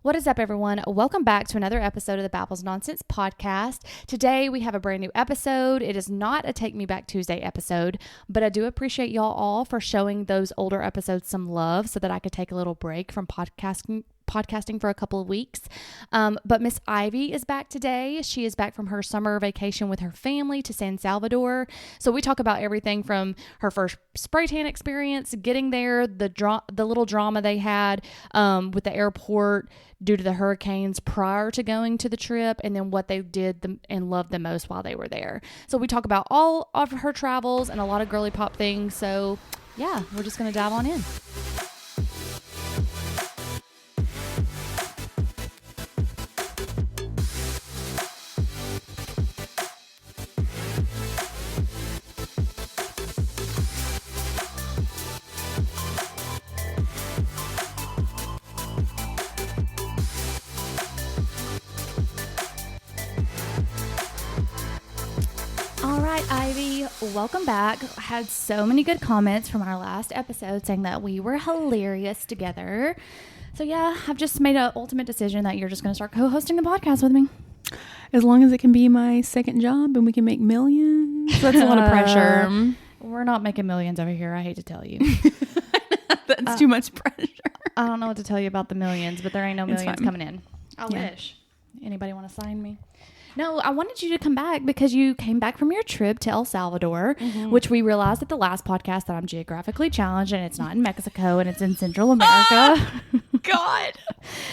What is up, everyone? Welcome back to another episode of the Babbles Nonsense podcast. Today, we have a brand new episode. It is not a Take Me Back Tuesday episode, but I do appreciate y'all all for showing those older episodes some love so that I could take a little break from podcasting for a couple of weeks. But Miss Ivy is back today. She is back from her summer vacation with her family to San Salvador. So we talk about everything from her first spray tan experience, getting there, the little drama they had with the airport due to the hurricanes prior to going to the trip, and then what they did and loved the most while they were there. So we talk about all of her travels and a lot of girly pop things. So yeah, we're just going to dive on in. Ivy, welcome back. I had so many good comments from our last episode saying that we were hilarious together. So yeah, I've just made an ultimate decision that you're just going to start co-hosting the podcast with me. As long as it can be my second job and we can make millions. That's a lot of pressure. We're not making millions over here. I hate to tell you. That's too much pressure. I don't know what to tell you about the millions, but there ain't no millions coming in. I wish. Anybody want to sign me? No, I wanted you to come back because you came back from your trip to El Salvador, which we realized at the last podcast that I'm geographically challenged and it's not in Mexico and it's in Central America. God.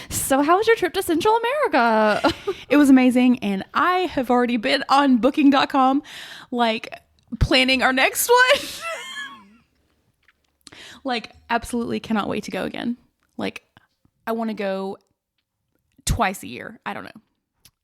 So how was your trip to Central America? It was amazing. And I have already been on booking.com, like planning our next one. Like, absolutely cannot wait to go again. Like, I want to go twice a year. I don't know.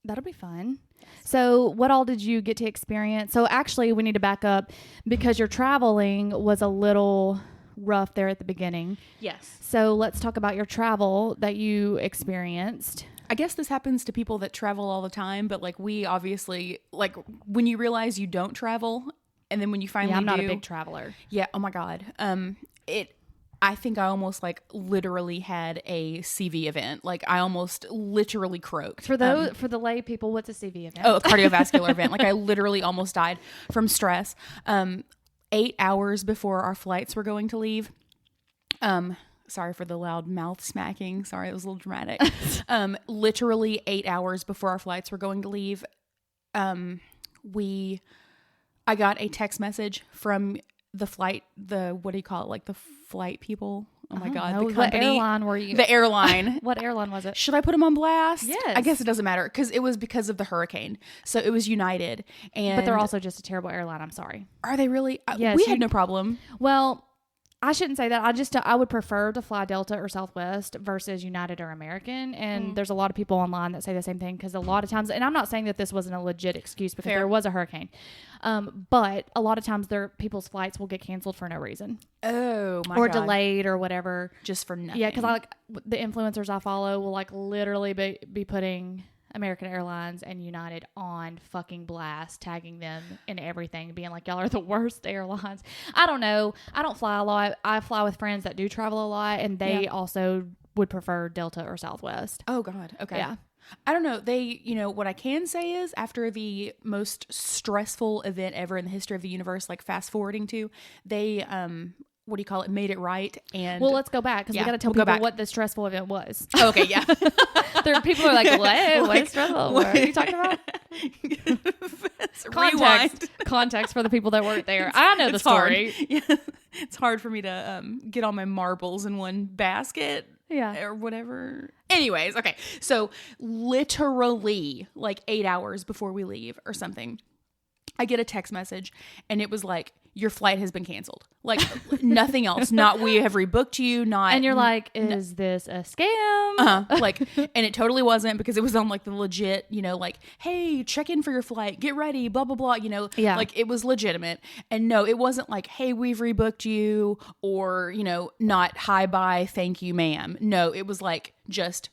That'll be fun. So what all did you get to experience? So actually, we need to back up because your traveling was a little rough there at the beginning. Yes. So let's talk about your travel that you experienced. I guess this happens to people that travel all the time, but like we obviously, like when you realize you don't travel and then when you finally I'm not do, a big traveler. Yeah. Oh my God. I think I almost like literally had a CV event. Like I almost literally croaked. For the lay people, what's a CV event? Oh, a cardiovascular event. Like I literally almost died from stress. 8 hours before our flights were going to leave. Sorry for the loud mouth smacking. Sorry, it was a little dramatic. Literally 8 hours before our flights were going to leave. I got a text message from the flight, what do you call it? Like the flight people. Oh my God. The company. What airline were you? The airline. What airline was it? Should I put them on blast? Yes. I guess it doesn't matter because it was because of the hurricane. So it was United. But they're also just a terrible airline. I'm sorry. Are they really? Yes. We had no problem. Well, I shouldn't say that. I would prefer to fly Delta or Southwest versus United or American. And there's a lot of people online that say the same thing because a lot of times, and I'm not saying that this wasn't a legit excuse because there was a hurricane, but a lot of times people's flights will get canceled for no reason. Oh my God. Or delayed or whatever. Just for nothing. Yeah, because the influencers I follow will like literally be putting American Airlines and United on fucking blast, tagging them in everything, being like, y'all are the worst airlines. I don't know. I don't fly a lot. I fly with friends that do travel a lot, and they also would prefer Delta or Southwest. Oh God. Okay. Yeah. I don't know. What I can say is after the most stressful event ever in the history of the universe, like fast forwarding to, they, what do you call it? Made it right. And well, let's go back because we got to tell people what the stressful event was. Oh, okay. Yeah. People are like, what is stressful? What are you talking about? Context for the people that weren't there. I know the story. Yeah. It's hard for me to get all my marbles in one basket. Yeah. Or whatever. Anyways, okay. So literally like 8 hours before we leave or something, I get a text message and it was like, your flight has been canceled. Like nothing else. Not we have rebooked you. Not. And you're like, is this a scam? Like, and it totally wasn't because it was on like the legit, like, hey, check in for your flight, get ready, blah, blah, blah. Yeah. Like it was legitimate. And no, it wasn't like, hey, we've rebooked you or, not hi, bye, thank you, ma'am. No, it was like just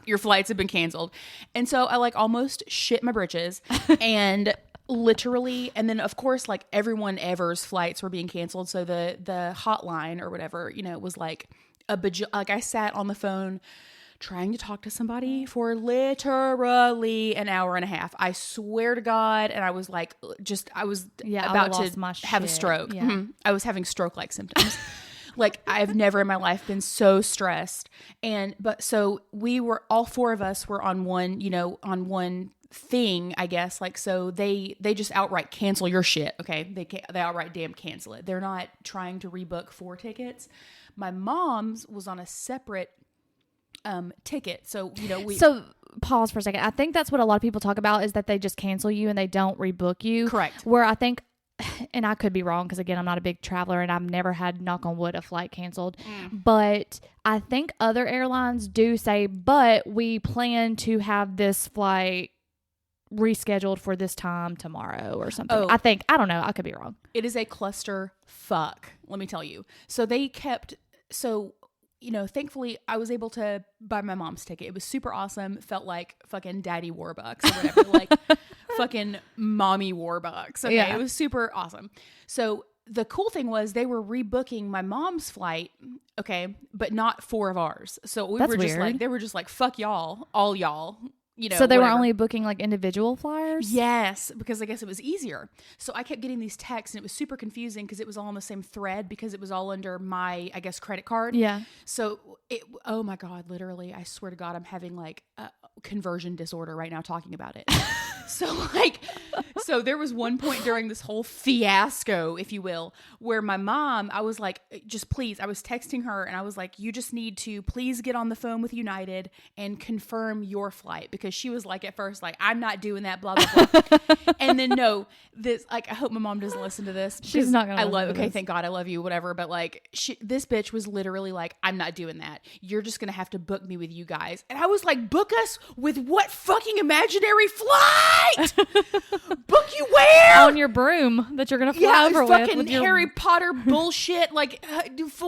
your flights have been canceled. And so I like almost shit my britches and literally, and then of course like everyone ever's flights were being canceled, so the hotline or whatever was like like I sat on the phone trying to talk to somebody for literally an hour and a half. I swear to God. And I was like, I was about to have a stroke. Yeah. Mm-hmm. I was having stroke-like symptoms. Like, I've never in my life been so stressed. So all four of us were on one thing, I guess. Like, so they just outright cancel your shit. Okay. They outright damn cancel it. They're not trying to rebook 4 tickets. My mom's was on a separate ticket. So, So pause for a second. I think that's what a lot of people talk about, is that they just cancel you and they don't rebook you. Correct. Where I think, and I could be wrong, because again, I'm not a big traveler and I've never had, knock on wood, a flight canceled. But I think other airlines do say, but we plan to have this flight rescheduled for this time tomorrow or something. Oh. I don't know. I could be wrong. It is a cluster fuck, let me tell you. So thankfully I was able to buy my mom's ticket. It was super awesome. Felt like fucking daddy Warbucks or whatever, like fucking mommy Warbucks. Okay. Yeah. It was super awesome. So the cool thing was they were rebooking my mom's flight. Okay. But not 4 of ours. So they were just like, fuck y'all, all y'all. So they were only booking like individual flyers? Yes, because I guess it was easier. So I kept getting these texts and it was super confusing because it was all on the same thread, because it was all under my, I guess, credit card. Yeah. So oh my God, literally, I swear to God, I'm having like a conversion disorder right now talking about it. So there was one point during this whole fiasco, if you will, where my mom, I was like, just please, I was texting her and I was like, you just need to please get on the phone with United and confirm your flight, because she was like, at first, like, I'm not doing that, blah, blah, blah. And then I hope my mom doesn't listen to this. She's not going to okay, thank God, I love you, whatever. But like, this bitch was literally like, I'm not doing that. You're just going to have to book me with you guys. And I was like, book us with what fucking imaginary flight? Book you where? On your broom that you're gonna fly over fucking with Harry Potter bullshit. Like,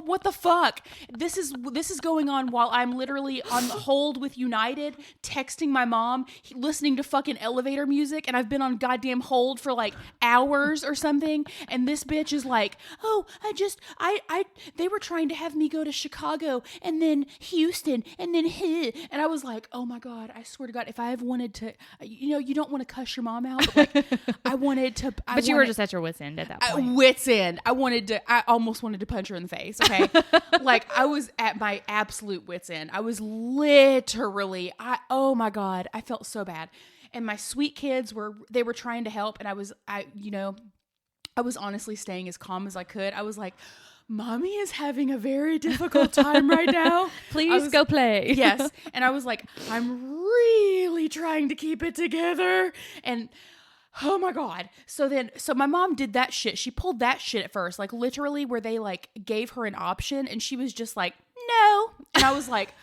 what the fuck? This is going on while I'm literally on hold with United, texting my mom, listening to fucking elevator music, and I've been on goddamn hold for like hours or something. And this bitch is like, oh, they were trying to have me go to Chicago and then Houston and then and I was like, oh my God, I swear to God, if I have wanted to, you don't want to cuss your mom out, but like, you were just at your wit's end at that point. Wit's end. I almost wanted to punch her in the face. Okay. Like, I was at my absolute wit's end. I was literally, oh my God, I felt so bad. And my sweet kids were trying to help. And I was honestly staying as calm as I could. I was like, Mommy is having a very difficult time right now. Please go play. Yes. And I was like, I'm really trying to keep it together. And oh my God. So my mom did that shit. She pulled that shit at first, like literally where they like gave her an option and she was just like, no. And I was like,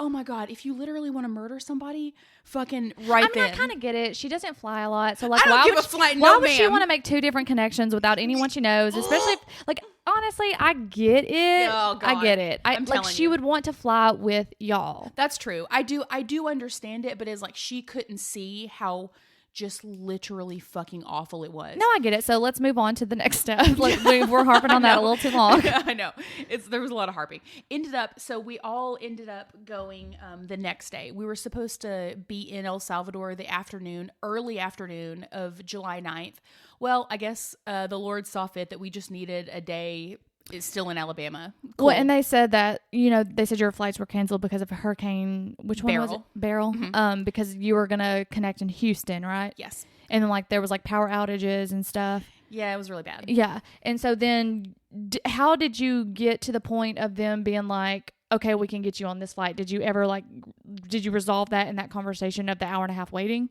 oh my God, if you literally want to murder somebody, fucking then. I kind of get it. She doesn't fly a lot. So like, why would she want to make 2 different connections without anyone she knows? Especially if, like, honestly, I get it. Oh God. I get it. I'm telling she you. would want to fly with y'all. That's true. I do understand it, but it's like she couldn't see how just literally fucking awful it was. No, I get it. So let's move on to the next step. Like, we're harping on that a little too long. I know. There was a lot of harping. We all ended up going the next day. We were supposed to be in El Salvador early afternoon of July 9th. Well, I guess the Lord saw fit that we just needed a day. Is still in Alabama. Cool. Well, and they said that, they said your flights were canceled because of a hurricane. Which one was it? Beryl. Mm-hmm. Because you were going to connect in Houston, right? Yes. And then like there was like power outages and stuff. Yeah, it was really bad. Yeah. And so then how did you get to the point of them being like, okay, we can get you on this flight? Did you ever did you resolve that in that conversation of the hour and a half waiting?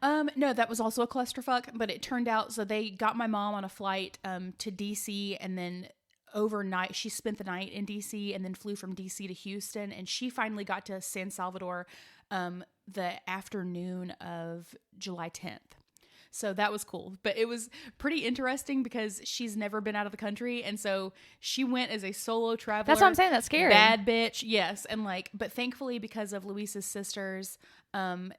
No, that was also a clusterfuck, but it turned out, so they got my mom on a flight to DC, and then overnight she spent the night in DC and then flew from DC to Houston, and she finally got to San Salvador the afternoon of July 10th. So that was cool, but it was pretty interesting because she's never been out of the country, and so she went as a solo traveler. That's what I'm saying. That's scary. Bad bitch. Yes. And but thankfully, because of Luisa's sisters,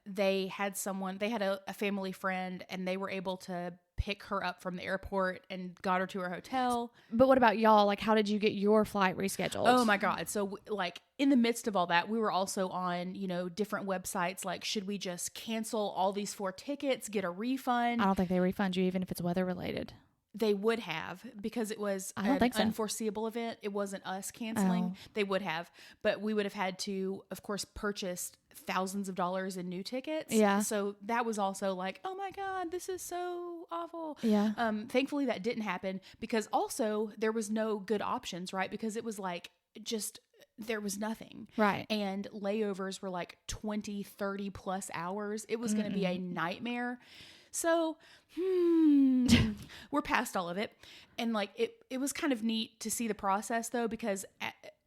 they had a family friend, and they were able to pick her up from the airport and got her to her hotel. But what about y'all? Like, how did you get your flight rescheduled? Oh my God. So like in the midst of all that, we were also on, different websites. Like, should we just cancel all these 4 tickets, get a refund? I don't think they refund you even if it's weather related. They would have, because it was I don't think so. unforeseeable event. It wasn't us canceling. Oh. They would have, but we would have had to, of course, purchase thousands of dollars in new tickets. Yeah. So that was also like, oh my God, this is so awful. Yeah. Thankfully that didn't happen, because also there was no good options, right? Because it was like, there was nothing. Right. And layovers were like 20, 30 plus hours. It was going to be a nightmare. So, we're past all of it. And like, it was kind of neat to see the process though, because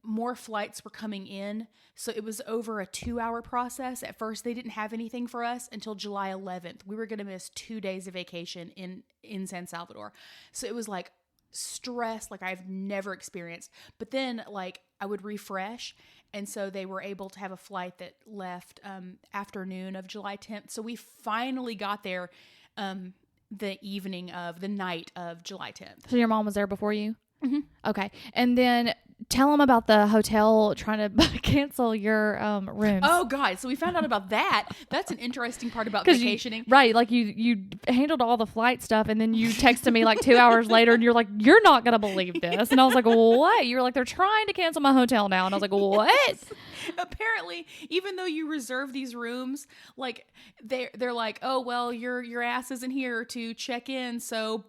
more flights were coming in. So it was over a 2-hour process. At first, they didn't have anything for us until July 11th. We were going to miss 2 days of vacation in San Salvador. So it was like stress like I've never experienced. But then like I would refresh. And so they were able to have a flight that left afternoon of July 10th. So we finally got there the night of July 10th. So your mom was there before you? Mm-hmm. Okay. And then tell them about the hotel trying to cancel your rooms. Oh God. So we found out about that. That's an interesting part about vacationing. Right. Like you handled all the flight stuff and then you texted me like 2 hours later and you're like, you're not going to believe this. And I was like, what? You were like, they're trying to cancel my hotel now. And I was like, what? Yes. Apparently, even though you reserve these rooms, like they're like, oh, well, your ass isn't here to check in. So,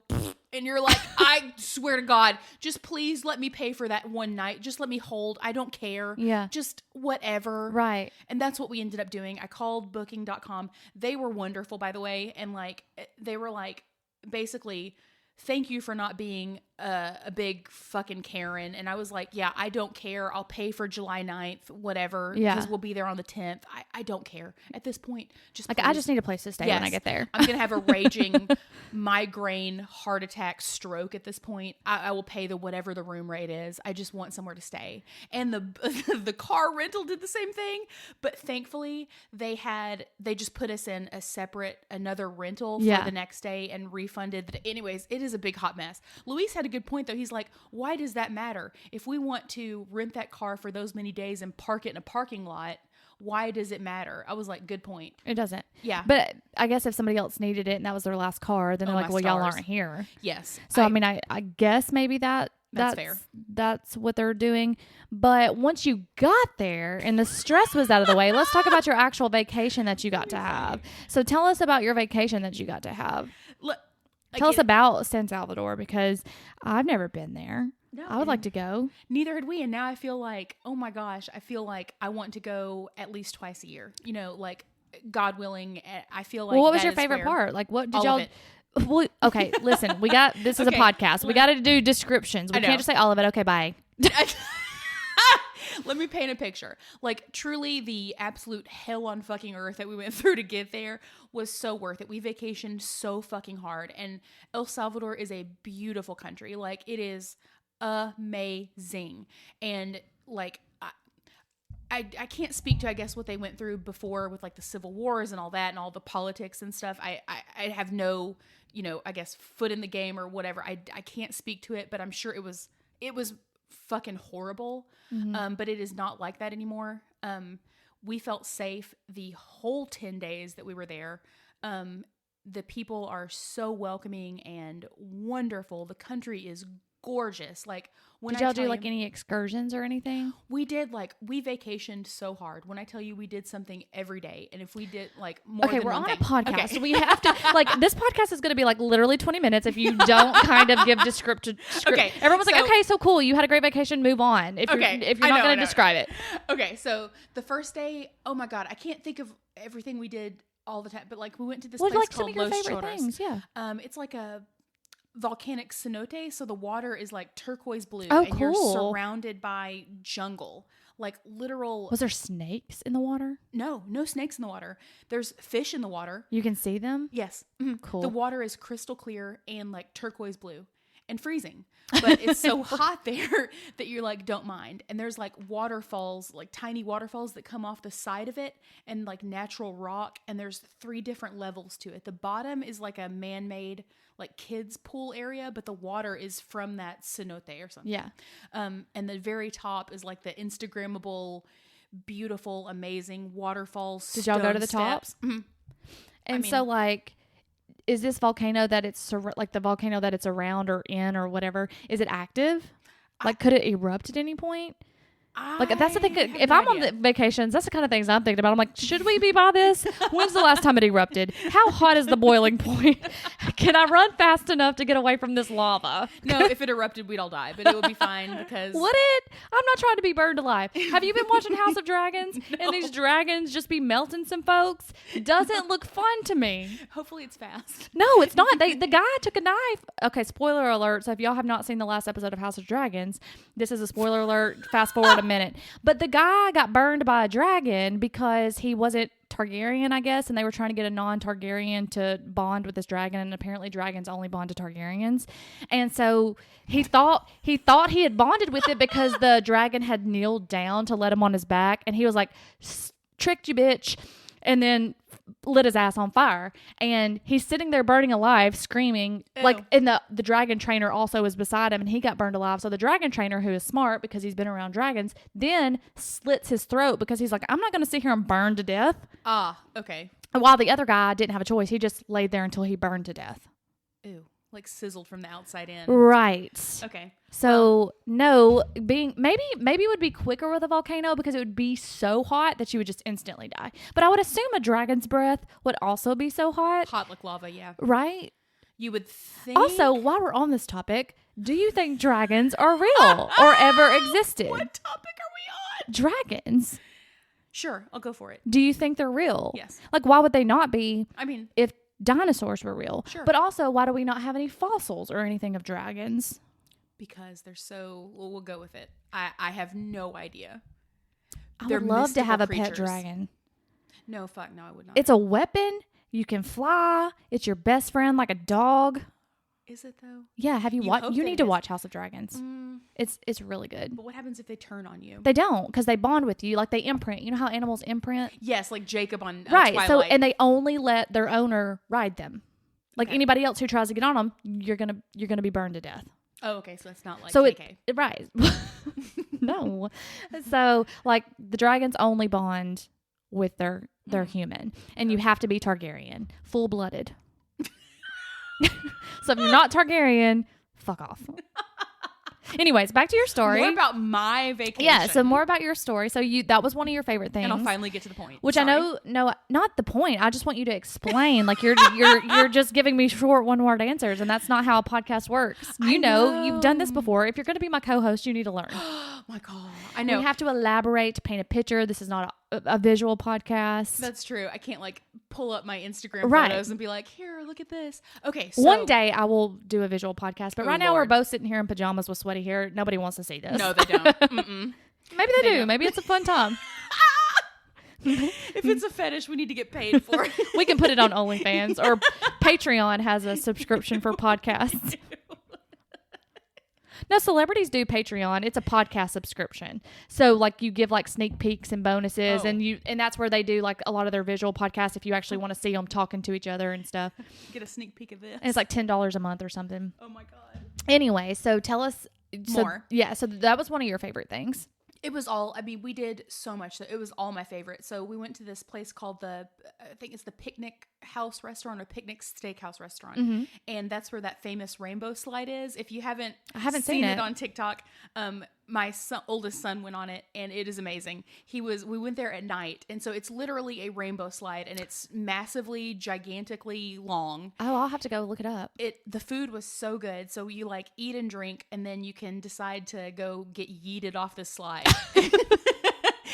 and you're like, I swear to God, just please let me pay for that one night. Just let me hold. I don't care. Yeah. Just whatever. Right. And that's what we ended up doing. I called booking.com. They were wonderful, by the way. And like, they were like, basically, thank you for not being a big fucking Karen. And I was like, yeah, I don't care. I'll pay for July 9th, whatever. Yeah. Because we'll be there on the 10th. I don't care. At this point, just like, please. I just need a place to stay when I get there. I'm going to have a raging migraine, heart attack, stroke at this point. I will pay whatever the room rate is. I just want somewhere to stay. And the car rental did the same thing. But thankfully, they just put us in another rental for the next day and refunded. Anyways, it is a big hot mess. Luis had a good point though. He's like, why does that matter? If we want to rent that car for those many days and park it in a parking lot, why does it matter? I was like, good point. It doesn't. Yeah. But I guess if somebody else needed it and that was their last car, then they're like, well, y'all aren't here. Yes. So, I mean, I guess maybe that's fair. That's what they're doing. But once you got there and the stress was out of the way, let's talk about your actual vacation that you got to have. So tell us about your vacation that you got to have. Tell us about San Salvador, because I've never been there. No, I would like to go. Neither had we. And now I feel like, oh my gosh, I feel like I want to go at least twice a year. Like God willing, I feel like. Well, what was your favorite part? Like, what did y'all? Well, okay, listen, this is a podcast. We got to do descriptions. We can't just say all of it. Okay, bye. Let me paint a picture. Like, truly the absolute hell on fucking earth that we went through to get there was so worth it. We vacationed so fucking hard. And El Salvador is a beautiful country. Like, it is amazing. And like, I can't speak to, I guess, what they went through before with like the civil wars and all that and all the politics and stuff. I have no, I guess, foot in the game or whatever. I can't speak to it, but I'm sure it was fucking horrible. Mm-hmm. But it is not like that anymore. We felt safe the whole 10 days that we were there. The people are so welcoming and wonderful. The country is gorgeous. Like, did y'all do like any excursions or anything? We did. Like, we vacationed so hard. When I tell you we did something every day, and if we did like more than one thing. Okay, we're on a podcast. Okay. We have to, like, this podcast is going to be like literally 20 minutes if you don't kind of give descriptive. Okay. Everyone's like, okay, so cool. You had a great vacation. Move on. If you're not going to describe it. Okay. So the first day, oh my God, I can't think of everything we did all the time, but like we went to this place like called some of your Los favorite Choros. Things, yeah. It's like a volcanic cenote, so the water is like turquoise blue. Oh, and cool. You're surrounded by jungle, like literal. Was there snakes in the water? No snakes in the water. There's fish in the water. You can see them? Yes. Mm-hmm. Cool. The water is crystal clear and like turquoise blue. and freezing. But it's so hot there that you're like, don't mind. And there's like waterfalls, like tiny waterfalls that come off the side of it and like natural rock. And there's 3 different levels to it. The bottom is like a man-made like kids pool area, but the water is from that cenote or something. Yeah. And the very top is like the Instagrammable, beautiful, amazing waterfalls. Did y'all go to the steps. top? And so like, is this volcano that it's like the volcano that it's around or in or whatever, is it active? Like, could it erupt at any point? Like, that's the thing. If I'm on the vacations, that's the kind of things I'm thinking about. I'm like, should we be by this? When's the last time it erupted? How hot is the boiling point? Can I run fast enough to get away from this lava? No, if it erupted, we'd all die, but it would be fine because... Would it? I'm not trying to be burned alive. Have you been watching House of Dragons? No. And these dragons just be melting some folks? Doesn't look fun to me. Hopefully it's fast. No, it's not. The guy took a knife. Okay, spoiler alert. So if y'all have not seen the last episode of House of Dragons, this is a spoiler alert. Fast forward a minute. But the guy got burned by a dragon because he wasn't Targaryen, I guess, and they were trying to get a non-Targaryen to bond with this dragon, and apparently dragons only bond to Targaryens. And so he thought he had bonded with it because the dragon had kneeled down to let him on his back, and he was like, tricked you, bitch, and then lit his ass on fire. And he's sitting there burning alive, screaming. Ew. Like, and the dragon trainer also was beside him, and he got burned alive. So the dragon trainer, who is smart because he's been around dragons, then slits his throat because he's like, I'm not going to sit here and burn to death. Ah, okay. While the other guy didn't have a choice. He just laid there until he burned to death. Ew. Like sizzled from the outside in. Right. Okay. So no, maybe it would be quicker with a volcano because it would be so hot that you would just instantly die. But I would assume a dragon's breath would also be so hot. Hot like lava, yeah. Right? You would think. Also, while we're on this topic, do you think dragons are real or ever existed? What topic are we on? Dragons. Sure, I'll go for it. Do you think they're real? Yes. Like, why would they not be? I mean, if dinosaurs were real. Sure. But also, why do we not have any fossils or anything of dragons? Because they're so... Well, we'll go with it. I have no idea. I would love to have a pet dragon. No, fuck no, I would not. It's a weapon. You can fly. It's your best friend like a dog. Is it though? Yeah, have you watched? You need to watch House of Dragons. It's really good. But what happens if they turn on you? They don't, because they bond with you. Like, they imprint. You know how animals imprint? Yes, like Jacob on right. Twilight. So, and they only let their owner ride them. Like, anybody else who tries to get on them, you're gonna be burned to death. Oh, okay. So it's not like so KK. Right. No. So, like, the dragons only bond with their human, and you have to be Targaryen, full-blooded. So if you're not Targaryen, fuck off. Anyways, back to your story. More about my vacation. Yeah, so more about your story. So that was one of your favorite things. And I'll finally get to the point. Which Sorry. I know, no, not the point. I just want you to explain. Like, you're just giving me short one-word answers, and that's not how a podcast works. You know, you've done this before. If you're going to be my co-host, you need to learn. Oh my God. I know. We have to elaborate, to paint a picture. This is not a visual podcast. That's true. I can't like pull up my Instagram photos and be like, here, look at this. Okay. So one day I will do a visual podcast, but right now we're both sitting here in pajamas with sweaty hair. Nobody wants to see this. No, they don't. Mm-mm. Maybe they do. Don't. Maybe it's a fun time. If it's a fetish, we need to get paid for it. We can put it on OnlyFans, or Patreon has a subscription for podcasts. No, celebrities do Patreon. It's a podcast subscription. So, like, you give, like, sneak peeks and bonuses, and that's where they do, like, a lot of their visual podcasts if you actually want to see them talking to each other and stuff. Get a sneak peek of this. And it's like $10 a month or something. Oh, my God. Anyway, so tell us more. Yeah, so that was one of your favorite things. It was all, I mean, we did so much. So it was all my favorite. So we went to this place called I think it's the Picnic House Restaurant or Picnic Steakhouse Restaurant. Mm-hmm. And that's where that famous rainbow slide is. If you haven't seen it on TikTok, my oldest son went on it, and it is amazing. We went there at night, and so it's literally a rainbow slide, and it's massively, gigantically long. Oh, I'll have to go look it up. The food was so good. So you like eat and drink, and then you can decide to go get yeeted off the slide.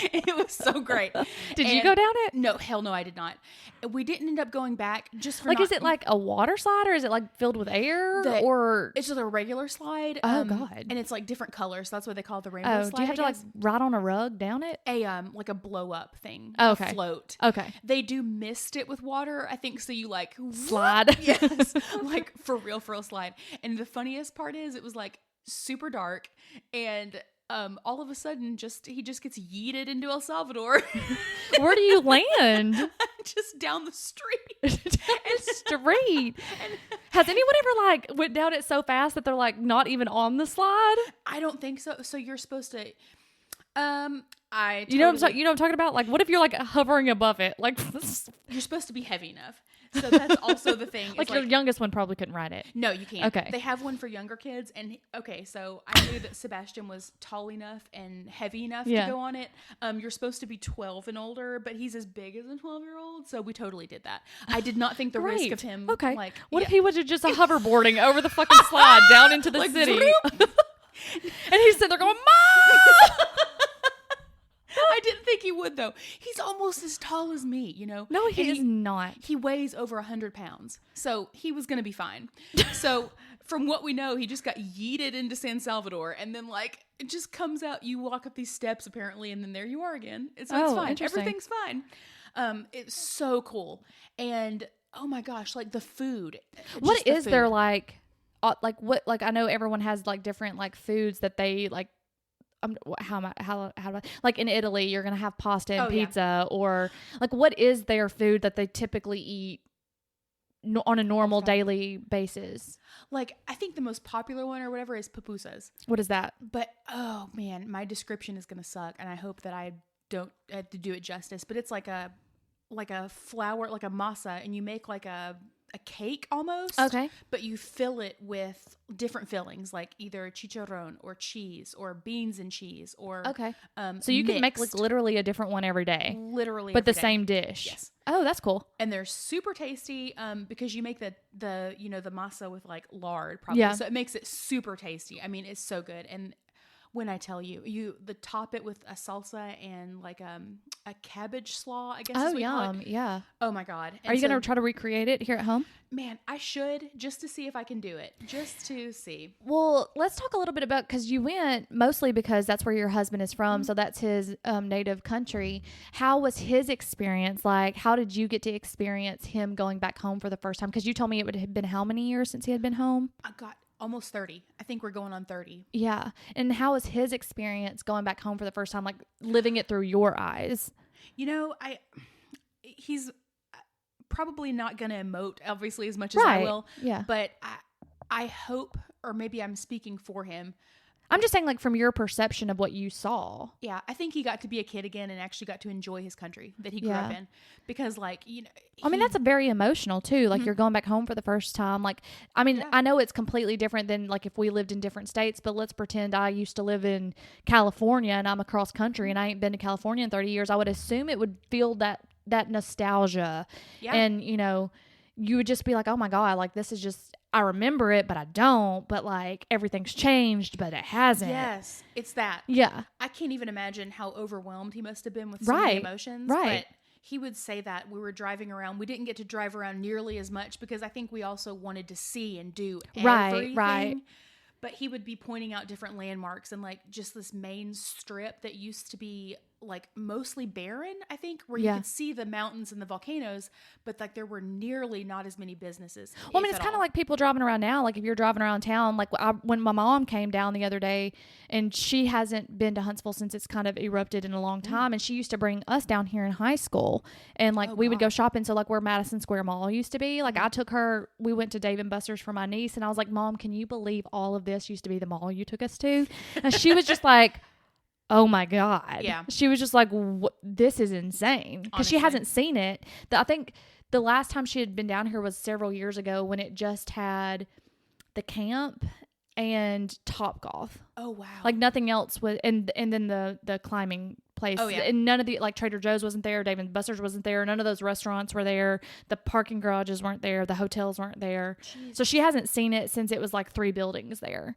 It was so great. Did you go down it? No, hell no, I did not. We didn't end up going back just for like, is it like a water slide or is it like filled with air or? It's just a regular slide. Oh God. And it's like different colors. So that's what they call it, the rainbow slide. Do you have to like ride on a rug down it? Like a blow up thing. Oh, okay. A float. Okay. They do mist it with water, I think, so you like slide. Yes. Like for real slide. And the funniest part is it was like super dark and all of a sudden he just gets yeeted into El Salvador. Where do you land? Just down the street. Street. Has anyone ever like went down it so fast that they're like not even on the slide? I don't think so. So you're supposed to you know what I'm talking about? Like, what if you're like hovering above it? Like, you're supposed to be heavy enough. So that's also the thing. Like your youngest one probably couldn't ride it. No, you can't. Okay. They have one for younger kids. And so I knew that Sebastian was tall enough and heavy enough to go on it. You're supposed to be 12 and older, but he's as big as a 12-year-old. So we totally did that. I did not think the risk of him. Okay. Like, what if he was just a hoverboarding over the fucking slide down into the like, city? And he's sitting there going, Mom! I didn't think he would, though. He's almost as tall as me, you know? No, he is not. He weighs over 100 pounds. So he was going to be fine. So from what we know, he just got yeeted into San Salvador. And then, like, it just comes out. You walk up these steps, apparently, and then there you are again. It's fine. Everything's fine. It's so cool. And, oh, my gosh, like, the food. What is there, like what, like, I know everyone has, like, different, like, foods that they, like, how do I, like in Italy, you're going to have pasta and pizza or like, what is their food that they typically eat on a normal daily basis? Like, I think the most popular one or whatever is pupusas. What is that? But, oh man, my description is going to suck. And I hope that I don't have to do it justice, but it's like a flour, like a masa, and you make like a cake almost. Okay. But you fill it with different fillings, like either chicharron or cheese or beans and cheese or so you can make like literally a different one every day. Literally, but the same dish. Yes. Oh, that's cool. And they're super tasty because you make the masa with like lard probably. Yeah. So it makes it super tasty. I mean, it's so good. And when I tell you top it with a salsa and like a cabbage slaw, I guess. Oh, yum. Yeah. Oh my God. Are you going to try to recreate it here at home? Man, I should, just to see if I can do it. Just to see. Well, let's talk a little bit about, because you went mostly because that's where your husband is from. Mm-hmm. So that's his native country. How was his experience? Like, how did you get to experience him going back home for the first time? Because you told me it would have been how many years since he had been home? I got almost 30. I think we're going on 30. Yeah. And how was his experience going back home for the first time, like living it through your eyes? You know, he's probably not going to emote obviously as much as I will. Yeah. But I hope, or maybe I'm speaking for him. I'm just saying, like, from your perception of what you saw. Yeah, I think he got to be a kid again and actually got to enjoy his country that he grew up in. Because, like, you know... I mean, that's a very emotional, too. Like, you're going back home for the first time. Like, I mean, I know it's completely different than, like, if we lived in different states, but let's pretend I used to live in California and I'm across country and I ain't been to California in 30 years. I would assume it would feel that nostalgia. Yeah. And, you know, you would just be like, oh, my God, like, this is just... I remember it, but I don't. But like everything's changed, but it hasn't. Yes, it's that. Yeah. I can't even imagine how overwhelmed he must have been with so many emotions. Right. But he would say that we were driving around. We didn't get to drive around nearly as much because I think we also wanted to see and do everything. Right. But he would be pointing out different landmarks and like just this main strip that used to be like mostly barren, I think, where you could see the mountains and the volcanoes, but like there were nearly not as many businesses. Well, I mean, it's kind of like people driving around now. Like if you're driving around town, like when my mom came down the other day, and she hasn't been to Huntsville since it's kind of erupted in a long time, and she used to bring us down here in high school, and like we would go shopping. So like where Madison Square Mall used to be, like I took her, we went to Dave & Buster's for my niece, and I was like, Mom, can you believe all of this used to be the mall you took us to? And she was just like, oh my God. Yeah. She was just like, this is insane. Because she hasn't seen it. I think the last time she had been down here was several years ago when it just had the camp and Topgolf. Oh, wow. Like nothing else was, and then the climbing place. Oh, yeah. And none of the, like, Trader Joe's wasn't there. Dave and Buster's wasn't there. None of those restaurants were there. The parking garages weren't there. The hotels weren't there. Jeez. So she hasn't seen it since it was like 3 buildings there.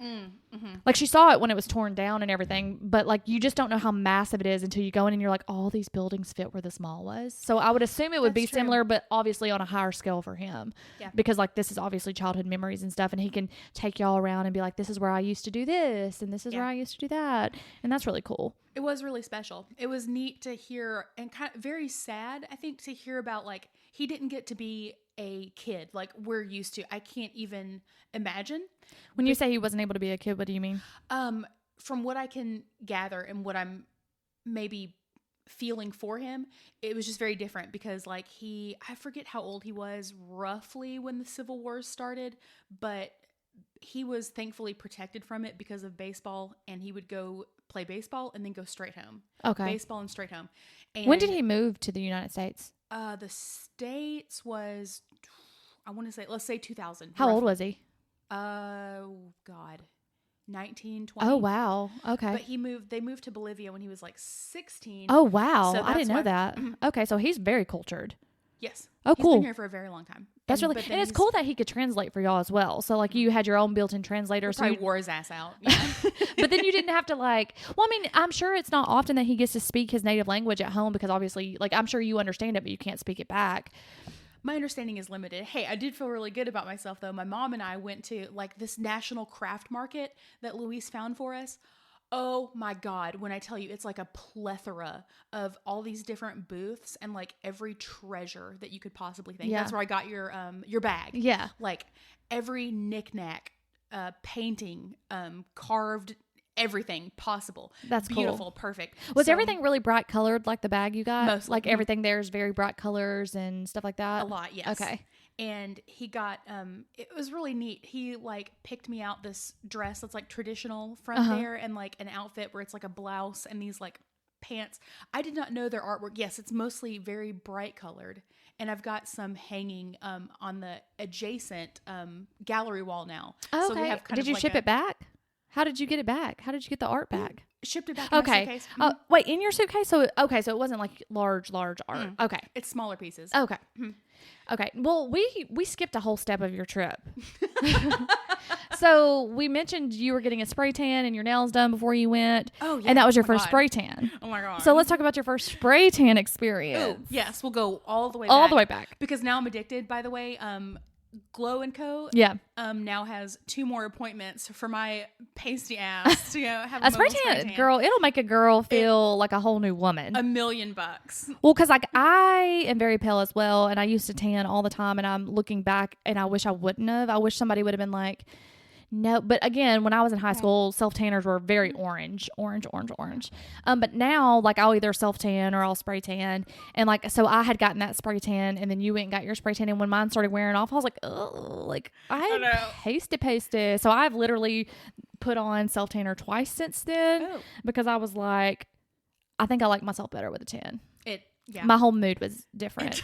Like, she saw it when it was torn down and everything, but like, you just don't know how massive it is until you go in and you're like, all these buildings fit where this mall was. So I would assume it would be similar, but obviously on a higher scale for him. Yeah. Because like, this is obviously childhood memories and stuff, and he can take y'all around and be like, this is where I used to do this, and this is where I used to do that. And that's really cool. It was really special. It was neat to hear, and kind of very sad, I think, to hear about, like, he didn't get to be a kid like we're used to. I can't even imagine. When you say he wasn't able to be a kid, what do you mean? From what I can gather and what I'm maybe feeling for him, it was just very different because, like, I forget how old he was roughly when the Civil War started, but he was thankfully protected from it because of baseball, and he would go play baseball and then go straight home. Okay. Baseball and straight home. And when did he move to the United States? The States was, I want to say, let's say 2000. How old was he? Oh, God. 19, 20. Oh, wow. Okay. But they moved to Bolivia when he was like 16. Oh, wow. So I didn't know that. Okay. So he's very cultured. Yes. Oh, cool. He's been here for a very long time. That's really, and it's cool that he could translate for y'all as well. So like, you had your own built-in translator. So he wore his ass out. Yeah. But then you didn't have to, like, well, I mean, I'm sure it's not often that he gets to speak his native language at home because obviously, like, I'm sure you understand it, but you can't speak it back. My understanding is limited. Hey, I did feel really good about myself though. My mom and I went to like this national craft market that Luis found for us. Oh my God, when I tell you, it's like a plethora of all these different booths and like every treasure that you could possibly think. Yeah. That's where I got your bag. Yeah. Like every knickknack, painting, carved, everything possible. That's beautiful, cool. Perfect. Was everything really bright colored, like the bag you got? Mostly. Like everything there is very bright colors and stuff like that? A lot, yes. Okay. And he got, it was really neat. He like picked me out this dress that's like traditional front there, and like an outfit where it's like a blouse and these like pants. I did not know their artwork. Yes, it's mostly very bright colored. And I've got some hanging on the adjacent gallery wall now. Oh, okay. So we have kind did of you like ship it back? How did you get it back? How did you get the art back? Shipped it back in my suitcase. Wait, in your suitcase? So it wasn't like large art. Okay. It's smaller pieces. Okay. Okay. Well, we skipped a whole step of your trip. So we mentioned you were getting a spray tan and your nails done before you went. Oh, yeah. And that was your first spray tan. Oh, my God. So let's talk about your first spray tan experience. Oh, yes. We'll go all the way back. All the way back. Because now I'm addicted, by the way. Glow & Co. Now has 2 more appointments for my pasty ass to have a spray tan. Girl, it'll make a girl feel like a whole new woman. $1 million. Well, because like I am very pale as well, and I used to tan all the time, and I'm looking back and I wish I wouldn't have. I wish somebody would have been like, no, but again, when I was in high school, self-tanners were very orange. But now, like, I'll either self-tan or I'll spray tan. And, like, so I had gotten that spray tan, and then you went and got your spray tan. And when mine started wearing off, I was like, oh, like, I had pasty. So I've literally put on self-tanner twice since then because I was like, I think I like myself better with a tan. Yeah. My whole mood was different.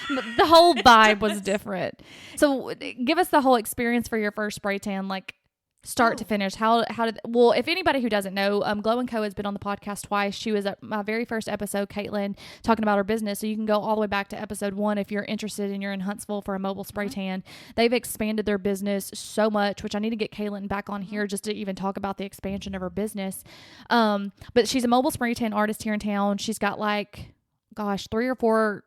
The whole vibe was different. So give us the whole experience for your first spray tan, like start to finish. How did, well, if anybody who doesn't know, Glow & Co. has been on the podcast twice. She was at my very first episode, Caitlin, talking about her business. So you can go all the way back to episode 1 if you're interested and you're in Huntsville for a mobile spray tan. They've expanded their business so much, which I need to get Caitlin back on here just to even talk about the expansion of her business. But she's a mobile spray tan artist here in town. She's got like, 3 or 4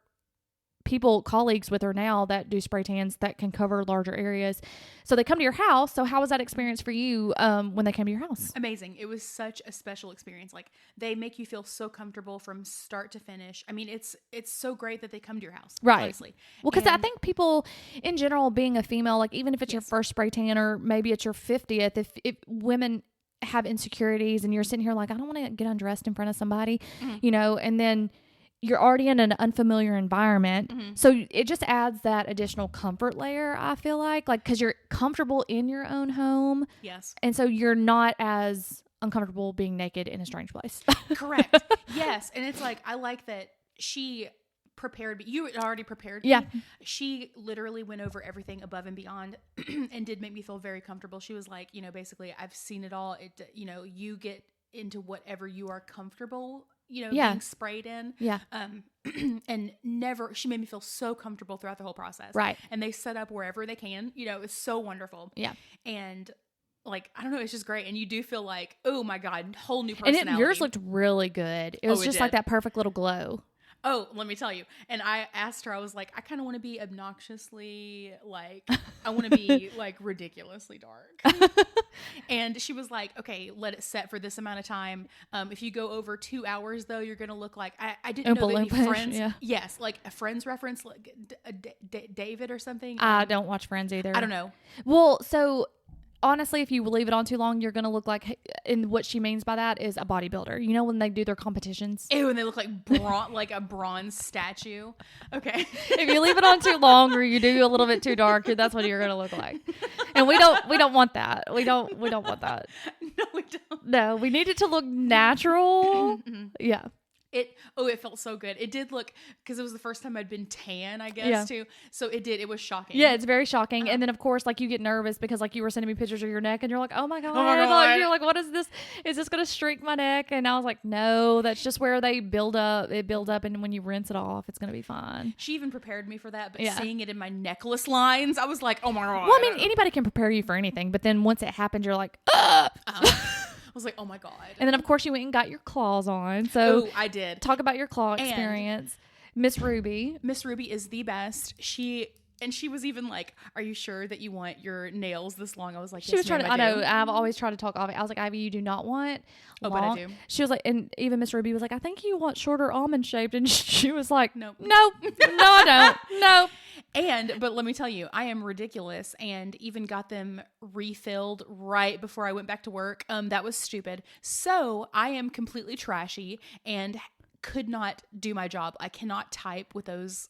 colleagues with her now that do spray tans that can cover larger areas. So they come to your house. So how was that experience for you when they came to your house? Amazing. It was such a special experience. Like, they make you feel so comfortable from start to finish. I mean, it's so great that they come to your house. Right. Honestly. Well, because I think people in general, being a female, like even if it's your first spray tan or maybe it's your 50th, if women have insecurities and you're sitting here like, I don't want to get undressed in front of somebody, and then you're already in an unfamiliar environment. So it just adds that additional comfort layer, I feel like because you're comfortable in your own home. Yes. And so you're not as uncomfortable being naked in a strange place. Correct. Yes. And it's like, I like that she prepared me. You had already prepared me. Yeah. She literally went over everything above and beyond and did make me feel very comfortable. She was like, basically, I've seen it all. You get into whatever you are comfortable being sprayed in. Yeah. And she made me feel so comfortable throughout the whole process. Right. And they set up wherever they can, it's so wonderful. Yeah. And like, I don't know, it's just great. And you do feel like, oh my God, whole new personality. And yours looked really good. It was just like that perfect little glow. Oh, let me tell you. And I asked her, I was like, I kind of want to be obnoxiously, like, I want to be like ridiculously dark. And she was like, okay, let it set for this amount of time. If you go over 2 hours though, you're going to look like, I didn't know that any Friends. Yeah. Yes. Like a Friends reference, like David or something. I don't watch Friends either. I don't know. Well, so honestly, if you leave it on too long, you're going to look like, and what she means by that is a bodybuilder. You know, when they do their competitions. Ew, and they look like like a bronze statue. Okay. If you leave it on too long or you do a little bit too dark, that's what you're going to look like. And we don't want that. We don't want that. No, we don't. No, we need it to look natural. Yeah. It felt so good. It did look, because it was the first time I'd been tan, I guess, Yeah. too. So it was shocking. Yeah, it's very shocking. And then, of course, like, you get nervous because, like, you were sending me pictures of your neck and you're like, oh my God. Like, you're like, what is this? Is this going to streak my neck? And I was like, no, that's just where they build up. It builds up, and when you rinse it off, it's going to be fine. She even prepared me for that, but seeing it in my necklace lines, I was like, oh my God. Well, I mean, anybody can prepare you for anything, but then once it happens, you're like, ugh. I was like, oh my God. And then, of course, you went and got your claws on. So I did. Talk about your claw experience. Miss Ruby. Miss Ruby is the best. She was even like, are you sure that you want your nails this long? I was like, she was trying to, I know, I've always tried to talk Ivy. I was like, Ivy, you do not want long. But I do. She was like, and even Miss Ruby was like, I think you want shorter almond shaped. And she was like, no, I don't. No. But let me tell you, I am ridiculous, and even got them refilled right before I went back to work. That was stupid. So I am completely trashy and could not do my job. I cannot type with those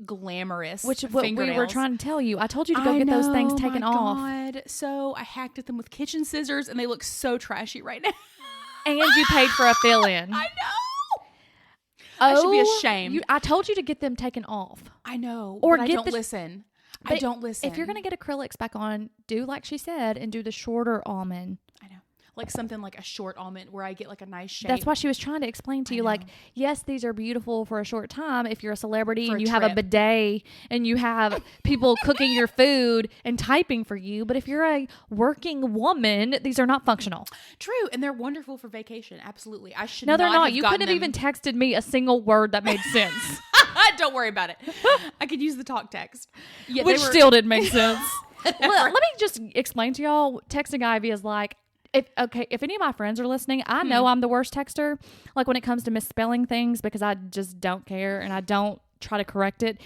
glamorous fingernails. We were trying to tell you. I told you to go get those things taken off. God. So I hacked at them with kitchen scissors, and they look so trashy right now. And you paid for a fill-in. I know. I should be ashamed. I told you to get them taken off. I know, or but I don't listen. I don't listen. If you're going to get acrylics back on, do like she said and do the shorter almond. I know. Like something like a short almond where I get like a nice shape. That's why she was trying to explain to you, like, yes, these are beautiful for a short time if you're a celebrity and you have a bidet and you have people cooking your food and typing for you. But if you're a working woman, these are not functional. True. And they're wonderful for vacation. Absolutely. I should No, they're not. Have you couldn't have even texted me a single word that made sense. Don't worry about it. I could use the talk text. Yeah, which still didn't make sense. Well, let me just explain to y'all. Texting Ivy is like, if any of my friends are listening, I know I'm the worst texter. Like when it comes to misspelling things, because I just don't care and I don't try to correct it.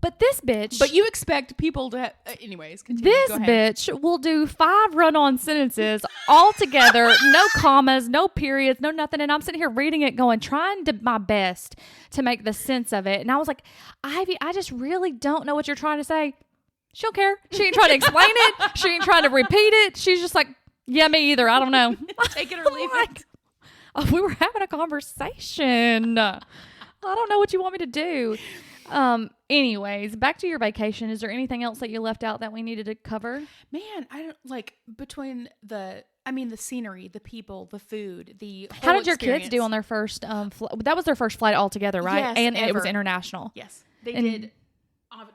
But this bitch. But you expect people to. Anyways, continue. This bitch will do 5 run-on sentences all together, no commas, no periods, no nothing. And I'm sitting here reading it, trying my best to make the sense of it. And I was like, Ivy, I just really don't know what you're trying to say. She don't care. She ain't trying to explain it. She ain't trying to repeat it. She's just like, yeah, me either. I don't know. Take it or leave it. Oh, we were having a conversation. I don't know what you want me to do. Anyways, back to your vacation. Is there anything else that you left out that we needed to cover? Man, I don't like between the scenery, the people, the food, the whole How did your experience. kids do on their first that was their first flight altogether, right? Yes, and ever. it was international. Yes. They did.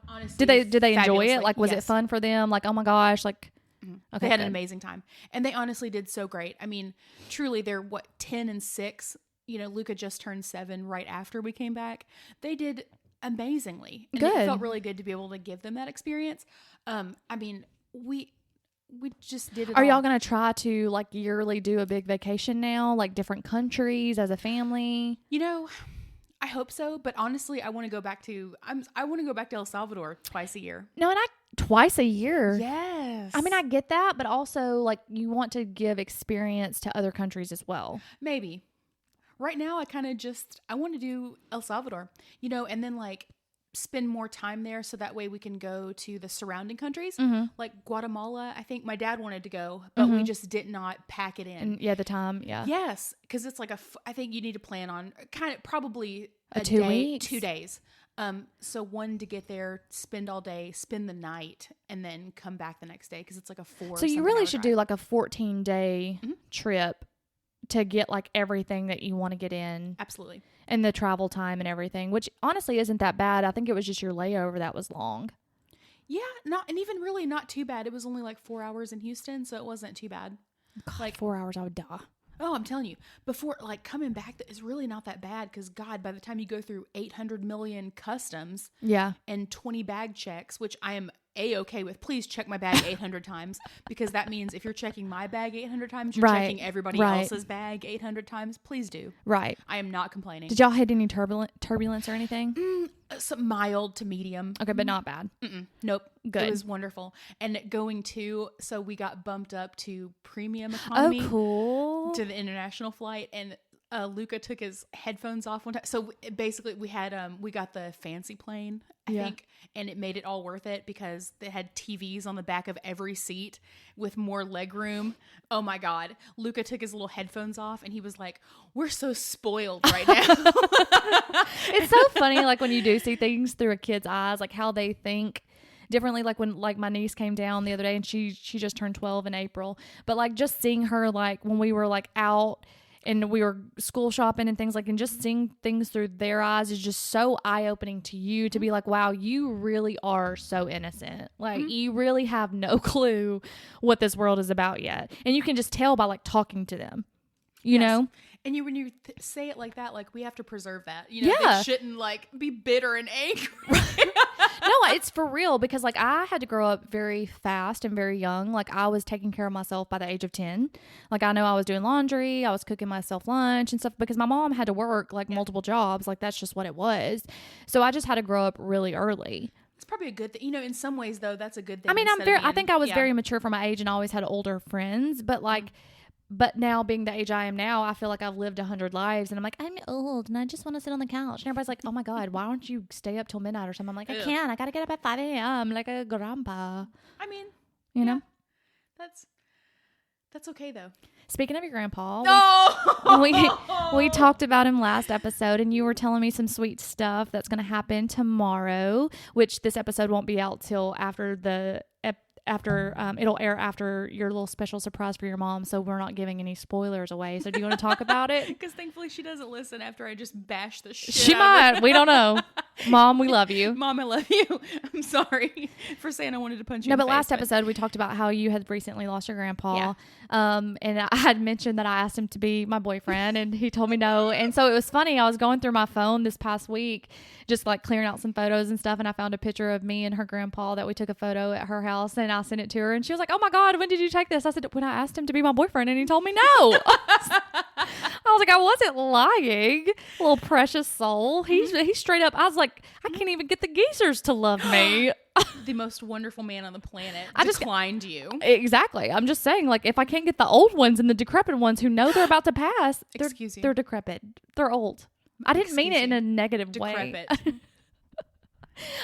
Honestly, did they enjoy it? Like, was yes. it fun for them? Like, oh my gosh, like okay, they had an amazing time. And they honestly did so great. I mean, truly they're 10 and 6. You know, Luca just turned 7 right after we came back. They did amazingly. And good. It felt really good to be able to give them that experience. I mean, we just did it. Are y'all going to try to like yearly do a big vacation now, like different countries as a family? You know, I hope so, but honestly, I want to go back to El Salvador twice a year. No, and twice a year. Yes. I mean, I get that, but also like you want to give experience to other countries as well. Maybe. Right now, I want to do El Salvador, you know, and then like spend more time there so that way we can go to the surrounding countries. Mm-hmm. Like Guatemala, I think my dad wanted to go, but we just did not pack it in. And the time, yeah. Yes, because it's like I think you need to plan on probably a 2 weeks? 2 days. So one to get there, spend all day, spend the night, and then come back the next day because it's like a 4. So you really should do like a 14-day trip to get like everything that you want to get in. Absolutely. And the travel time and everything, which honestly isn't that bad. I think it was just your layover that was long. Yeah, and even really not too bad. It was only like 4 hours in Houston, so it wasn't too bad. God, like 4 hours, I would die. Oh, I'm telling you, before like coming back, is really not that bad because God, by the time you go through 800 million customs, and 20 bag checks, which I am A-okay with. Please check my bag 800 times because that means if you're checking my bag 800 times, you're checking everybody else's bag 800 times. Please do. Right. I am not complaining. Did y'all hit any turbulence or anything? Some mild to medium. Okay, but not bad. Nope. Good. It was wonderful. And going to, so we got bumped up to premium economy. Oh, cool. To the international flight, and Luca took his headphones off one time. So basically we had we got the fancy plane, I think, and it made it all worth it because they had TVs on the back of every seat with more leg room. Oh my God. Luca took his little headphones off and he was like, we're so spoiled right now. It's so funny, like when you do see things through a kid's eyes, like how they think differently. Like when like my niece came down the other day and she just turned 12 in April, but like just seeing her like when we were like out and we were school shopping and things like, and just seeing things through their eyes is just so eye-opening to you to be like, wow, you really are so innocent. Like you really have no clue what this world is about yet. And you can just tell by like talking to them, you know? And when you say it like that, like we have to preserve that, you know, they shouldn't like be bitter and angry. No, it's for real because like I had to grow up very fast and very young. Like I was taking care of myself by the age of 10. Like I know I was doing laundry, I was cooking myself lunch and stuff because my mom had to work like multiple jobs. Like that's just what it was. So I just had to grow up really early. It's probably a good thing. You know, in some ways though, that's a good thing. I mean, I think I was very mature for my age and I always had older friends, but like but now being the age I am now, I feel like I've lived 100 lives and I'm like, I'm old and I just want to sit on the couch. And everybody's like, oh my God, why don't you stay up till midnight or something? I'm like, I can't. I got to get up at 5 a.m. like a grandpa. I mean, you know, that's okay though. Speaking of your grandpa, no! we talked about him last episode and you were telling me some sweet stuff that's going to happen tomorrow, which this episode won't be out till after it'll air after your little special surprise for your mom, so we're not giving any spoilers away. So do you want to talk about it? Because thankfully she doesn't listen after I just bash the shit she out might of her. We don't know. Mom, we love you. Mom, I love you. I'm sorry for saying I wanted to punch you in the but face, last episode we talked about how you had recently lost your grandpa, and I had mentioned that I asked him to be my boyfriend and he told me no. And so it was funny, I was going through my phone this past week just like clearing out some photos and stuff, and I found a picture of me and her grandpa that we took a photo at her house, and I sent it to her and she was like, oh my God, when did you take this? I said, when I asked him to be my boyfriend, and he told me no. I was like, I wasn't lying, little precious soul. He straight up, I was like, I can't even get the geezers to love me. The most wonderful man on the planet declined you. Exactly. I'm just saying, like, if I can't get the old ones and the decrepit ones who know they're about to pass, they're decrepit. They're old. I didn't mean it in a negative way.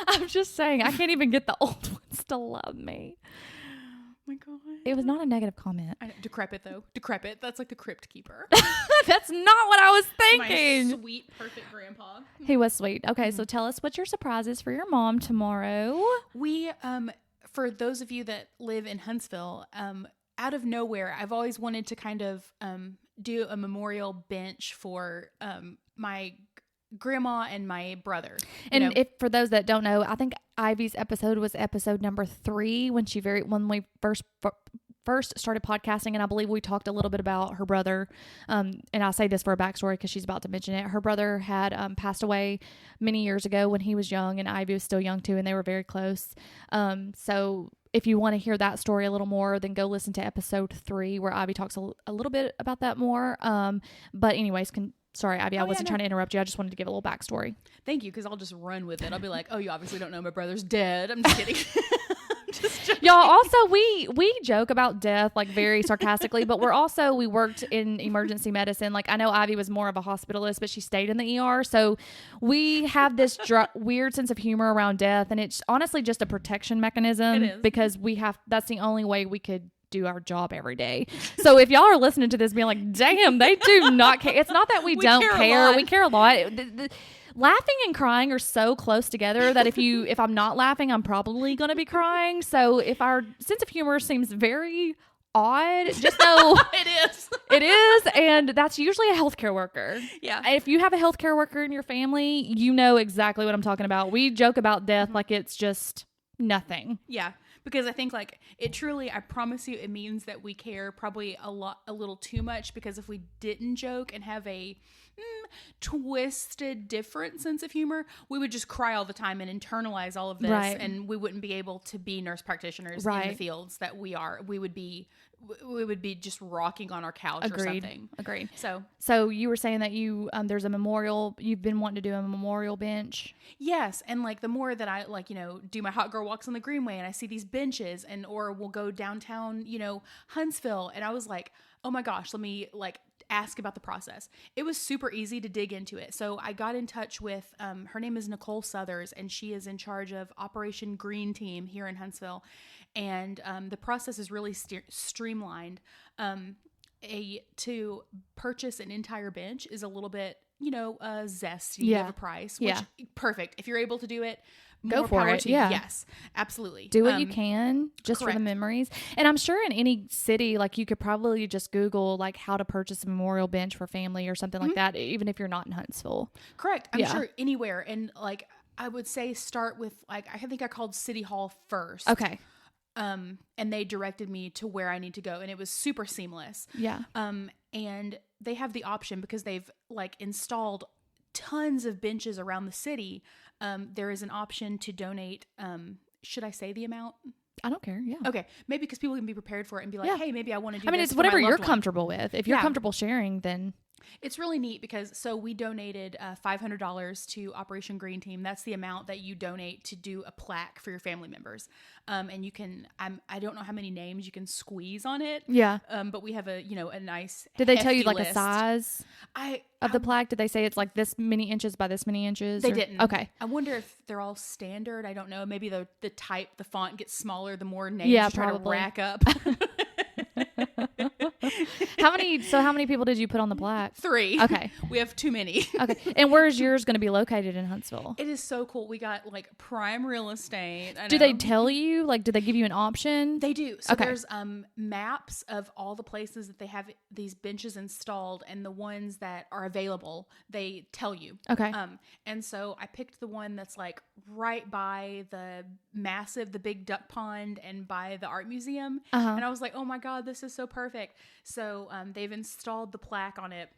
I'm just saying, I can't even get the old ones to love me. Oh my God. It was not a negative comment. I know, decrepit though. Decrepit. That's like the crypt keeper. That's not what I was thinking. My sweet, perfect grandpa. He was sweet. Okay, so tell us what your surprise is for your mom tomorrow. We, for those of you that live in Huntsville, out of nowhere, I've always wanted to kind of do a memorial bench for my grandma and my brother. And if for those that don't know, I think Ivy's episode was episode number 3 when we first started podcasting, and I believe we talked a little bit about her brother. And I say this for a backstory because she's about to mention it. Her brother had passed away many years ago when he was young, and Ivy was still young too, and they were very close. So if you want to hear that story a little more, then go listen to episode 3 where Ivy talks a little bit about that more. But anyways, sorry, Ivy, I wasn't trying to interrupt you. I just wanted to give a little backstory. Thank you, because I'll just run with it. I'll be like, oh, you obviously don't know my brother's dead. I'm just kidding. Y'all, also, we joke about death, like, very sarcastically, but we worked in emergency medicine. Like, I know Ivy was more of a hospitalist, but she stayed in the ER. So we have this weird sense of humor around death, and it's honestly just a protection mechanism. It is. Because that's the only way we could do our job every day. So if y'all are listening to this being like, damn, they do not care. It's not that we don't care. We care a lot. Laughing and crying are so close together that if I'm not laughing, I'm probably going to be crying. So if our sense of humor seems very odd, just though It is. it is, and that's usually a healthcare worker. Yeah. If you have a healthcare worker in your family, you know exactly what I'm talking about. We joke about death like it's just nothing. Yeah. Because I think like it truly, I promise you, it means that we care probably a little too much, because if we didn't joke and have a twisted, different sense of humor, we would just cry all the time and internalize all of this. Right. And we wouldn't be able to be nurse practitioners Right. in the fields that we are. We would be just rocking on our couch or something. Agreed. So you were saying that you, there's a memorial, you've been wanting to do a memorial bench. yes. And like the more that I like, do my hot girl walks on the Greenway and I see these benches or we'll go downtown, Huntsville. And I was like, oh my gosh, let me like ask about the process. It was super easy to dig into it. So I got in touch with, her name is Nicole Southers, and she is in charge of Operation Green Team here in Huntsville. And the process is really streamlined. To purchase an entire bench is a little bit, zesty of a price, which perfect. If you're able to do it, Go more for power it. to you. Yeah. Yes, absolutely. Do what you can just for the correct. memories. And I'm sure in any city, like you could probably just Google like how to purchase a memorial bench for family or something like that, even if you're not in Huntsville. Correct. I'm sure anywhere. And like, I would say start with like, I think I called City Hall first. Okay. And they directed me to where I need to go, and it was super seamless. Yeah. And they have the option, because they've like installed tons of benches around the city. There is an option to donate. Should I say the amount? I don't care. Yeah. Okay. Maybe because people can be prepared for it and be like, Yeah. hey, maybe I want to do I mean, this it's for my whatever you're loved one. comfortable with. If you're Yeah. comfortable sharing, then It's really neat, because so we donated $500 to Operation Green Team. That's the amount that you donate to do a plaque for your family members. And you can, I don't know how many names you can squeeze on it. yeah. But we have a nice. Did they tell you hefty like list. a size of the plaque? Did they say it's like this many inches by this many inches? They didn't. Okay. I wonder if they're all standard. I don't know. Maybe the font gets smaller the more names Yeah, you try probably. to rack up. How many people did you put on the plaque? 3. Okay. We have too many. Okay. And where's yours going to be located in Huntsville? It is so cool. We got like prime real estate. Do they tell you? Like, did they give you an option? They do. So Okay. there's maps of all the places that they have these benches installed, and the ones that are available, they tell you. Okay. And so I picked the one that's like right by the big duck pond and by the art museum. Uh-huh. And I was like, oh my God, this is so perfect. So they've installed the plaque on it.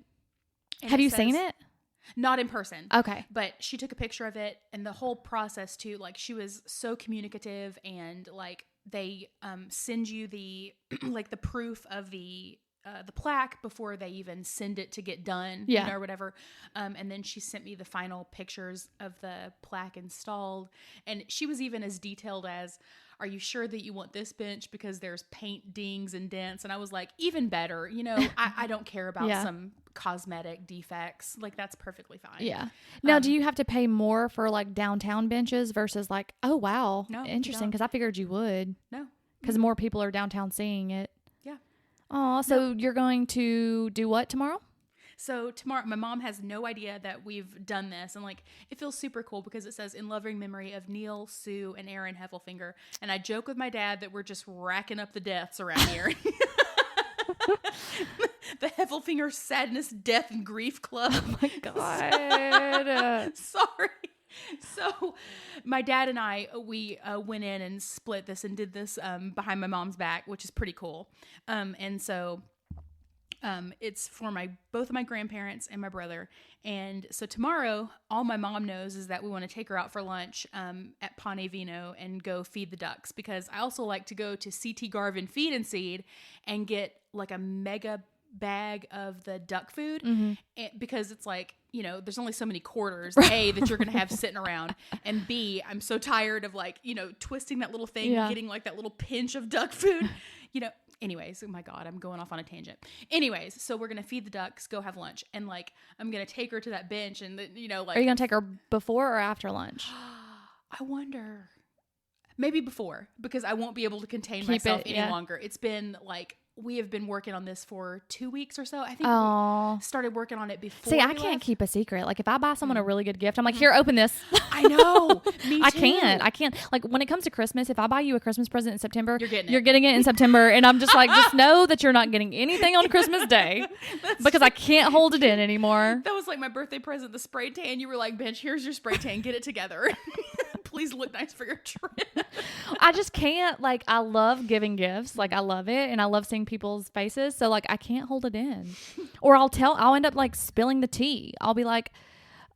And Have you says- seen it? Not in person. Okay. But she took a picture of it, and the whole process too, like she was so communicative, and like they send you the like the proof of the plaque before they even send it to get done, Yeah. or whatever. And then she sent me the final pictures of the plaque installed, and she was even as detailed as, are you sure that you want this bench because there's paint dings and dents? And I was like, even better, I don't care about Yeah. some cosmetic defects. Like, that's perfectly fine. Yeah. Now, do you have to pay more for like downtown benches versus like, oh, wow. No, you Interesting. don't. Because I figured you would. No. Because more people are downtown seeing it. Yeah. Oh, so you're going to do what tomorrow? So tomorrow, my mom has no idea that we've done this. And like, it feels super cool because it says in loving memory of Neil, Sue, and Aaron Heffelfinger. And I joke with my dad that we're just racking up the deaths around here. The Heffelfinger Sadness, Death, and Grief Club. Oh my God. Sorry. So my dad and I, we went in and split this and did this behind my mom's back, which is pretty cool. And so it's for both of my grandparents and my brother. And so tomorrow, all my mom knows is that we want to take her out for lunch at Pane Vino and go feed the ducks, because I also like to go to CT Garvin Feed and Seed and get like a mega bag of the duck food, because it's like, there's only so many quarters, A, that you're going to have sitting around, and B, I'm so tired of like, twisting that little thing and getting like that little pinch of duck food, Anyways, oh my God, I'm going off on a tangent. Anyways, so we're going to feed the ducks, go have lunch, and like, I'm going to take her to that bench, and like, Are you going to take her before or after lunch? I wonder. Maybe before, because I won't be able to contain Keep myself it, any yeah. longer. It's been like we have been working on this for 2 weeks or so. I think Oh. we started working on it before. See, I we can't left. keep a secret. Like if I buy someone a really good gift, I'm like, here, open this. I know. Me too. I can't. Like when it comes to Christmas, if I buy you a Christmas present in September, You're getting it in September. And I'm just like, just know that you're not getting anything on Christmas Day because I can't hold it in anymore. That was like my birthday present, the spray tan. You were like, bitch, here's your spray tan. Get it together. Please look nice for your trip. I just can't. Like, I love giving gifts. Like, I love it. And I love seeing people's faces. So, like, I can't hold it in. Or I'll end up, like, spilling the tea. I'll be like,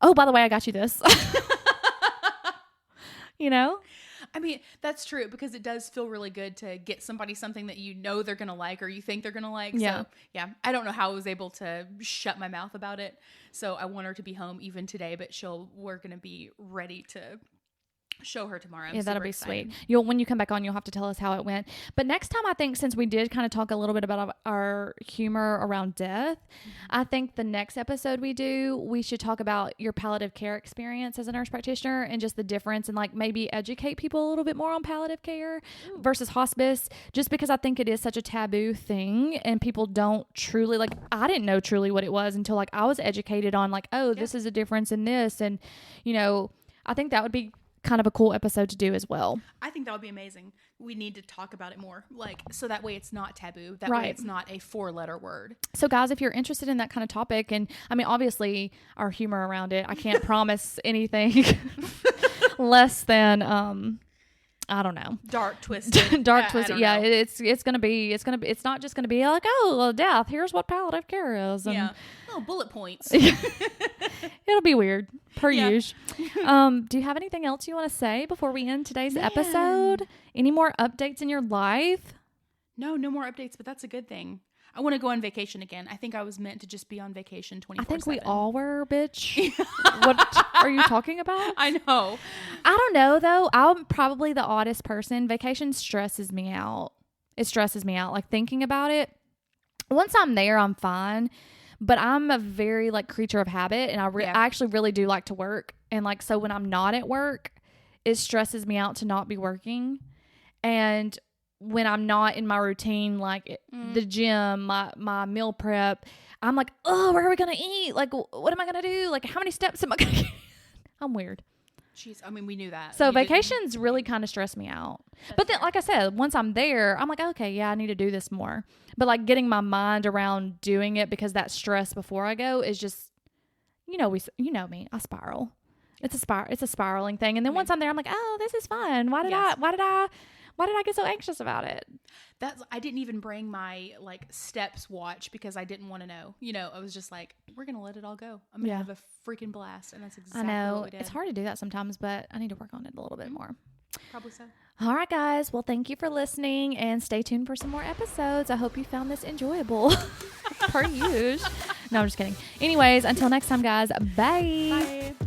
oh, by the way, I got you this. You know? I mean, that's true because it does feel really good to get somebody something that you know they're going to like or you think they're going to like. Yeah. So, yeah, I don't know how I was able to shut my mouth about it. So I want her to be home even today, but we're going to be ready to show her tomorrow. Yeah, that'll be sweet. When you come back on, you'll have to tell us how it went. But next time, I think since we did kind of talk a little bit about our humor around death, I think the next episode we should talk about your palliative care experience as a nurse practitioner and just the difference and like maybe educate people a little bit more on palliative care versus hospice, just because I think it is such a taboo thing and people don't truly like, I didn't know truly what it was until like I was educated on like, oh, this is a difference in this. And, you know, I think that would be kind of a cool episode to do as well. I think that would be amazing. We need to talk about it more, like so that way it's not taboo. That way it's not a 4-letter word. So guys, if you're interested in that kind of topic, and I mean obviously our humor around it, I can't promise anything less than I don't know. Dark twisted. Twisted. Yeah, it's not just gonna be like, oh, well, death. Here's what palliative care is. And bullet points. It'll be weird, per usual. Do you have anything else you want to say before we end today's episode? Any more updates in your life? No more updates, but that's a good thing. I want to go on vacation again. I think I was meant to just be on vacation 24/7. I think we all were, bitch. What are you talking about? I know. I don't know, though. I'm probably the oddest person. Vacation stresses me out. It stresses me out. Like, thinking about it. Once I'm there, I'm fine. But I'm a very, like, creature of habit. And I actually really do like to work. And, like, so when I'm not at work, it stresses me out to not be working. And when I'm not in my routine, like the gym, my meal prep, I'm like, oh, where are we going to eat? Like, what am I going to do? Like, how many steps am I going to get? I'm weird. Jeez, I mean, we knew that. So vacations really kind of stress me out. But then, like I said, once I'm there, I'm like, okay, yeah, I need to do this more. But like getting my mind around doing it because that stress before I go is just, you know me, I spiral. It's a spiraling thing. And then once I'm there, I'm like, oh, this is fun. Why did I get so anxious about it? I didn't even bring my like steps watch because I didn't want to know. You know, I was just like, we're going to let it all go. I'm going to have a freaking blast. And that's exactly what we did. It's hard to do that sometimes, but I need to work on it a little bit more. Probably so. All right, guys. Well, thank you for listening and stay tuned for some more episodes. I hope you found this enjoyable per usual. No, I'm just kidding. Anyways, until next time, guys. Bye. Bye.